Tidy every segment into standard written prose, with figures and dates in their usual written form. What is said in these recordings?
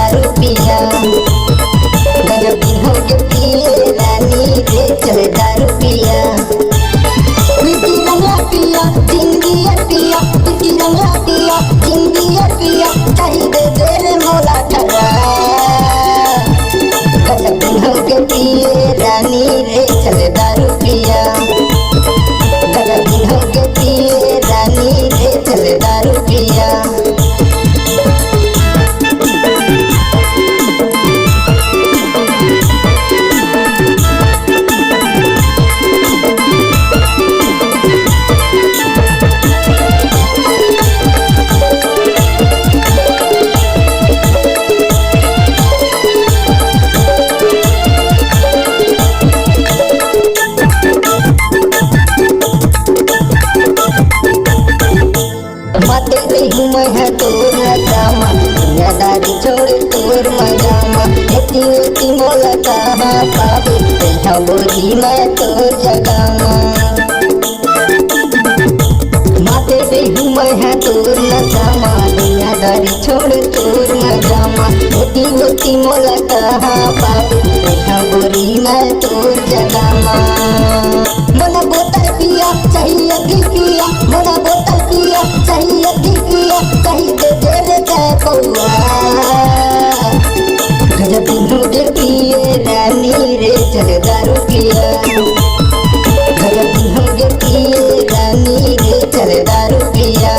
दारू पिया। गजब दिन हो के पिए रानी रे चले दारू पिया। प्रीति रंगला पिया जिंदगी पिया, प्रीति रंगला पिया जिंदगी पिया, चाहिए तेरे मौला ठगा। गजब दिन हो के पिए रानी रे चले दारू पिया। गजब दिन हो के पिए रानी रे चले दारू पिया। माते रही मैं तोर नजामा, दुनियादारी छोड़ तोर मजामा। एती एती मोला कहाँ पावे, तेहा बोली मैं तोर जगामा। माते रही मैं तोर नजामा, दुनियादारी छोड़ तोर मजामा। एती एती मोला कहाँ पावे, तेहा बोली मैं तोर जगामा। मोला बोतल पिया चाहिए दी पिया, मोला बोतल पिया चाहिए दी पिया, चाहिए तेरे काय पौआ। गजब दिन हो के पिए रानी रे चले दारू पिया। गजब दिन हो के पिए रानी रे चले दारू पिया।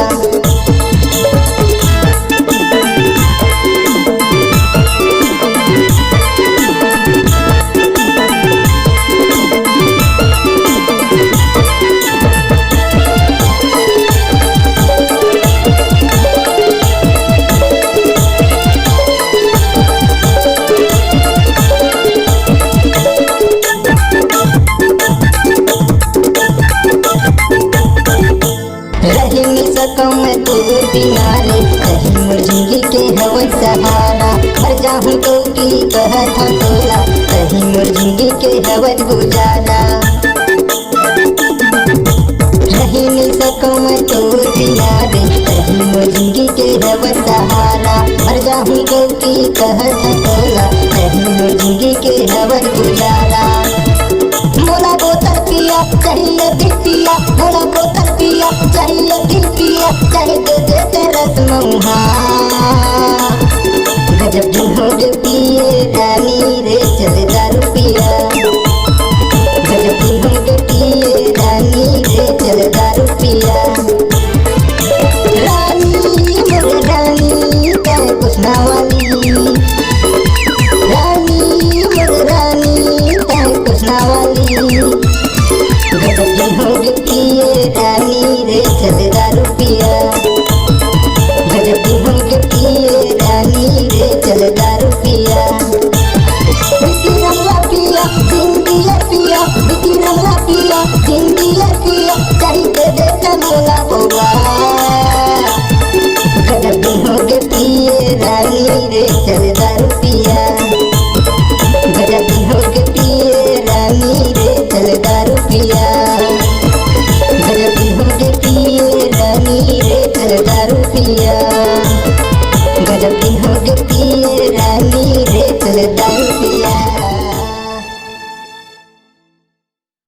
रही मिल सकूं मैं तेरे बिना रे, रही मोर जिंदगी के हवा सहारा। मर जाऊं तो की कहत था तोला, रही मोर जिंदगी के हवा गुजारा। रही मिल सकूं मैं तेरे बिना रे, रही मोर जिंदगी के हवा सहारा। मर जाऊं तो की कहत था तोला, रही मोर जिंदगी के हवा गुजारा। मोला बोतल पिया चाहिए दी पिया, मोला बोतल पिया चाहिए दी पिया, चाहिए दे रसमौहा। गजब दिन हो के पिए रानी रे चले दारू पिया। गजब दिन हो के पिए रानी रे चले दारू पिया। रानी मोरे रानी क्या पूछना वाली, रानी मोरे रानी क्या पूछना वाली। गजब दिन हो के पिए रानी रे चले दारू पिया। गजब दिन हो के पिए रानी रे चले दारू पिया। बिकी रंगला पिया जिंदगी पिया, बिकी रंगला पिया जिंदगी पिया, चाहिए देता मोला बोला। गजब दिन हो के पिए रानी रे चले दारू पिया। गजब दिन हो के पिए रानी रे चले दारू पिया। गजब दिन हो के पिए रानी रे चले दारू पिया। गजब दिन हो के पिए रानी रे चले दारू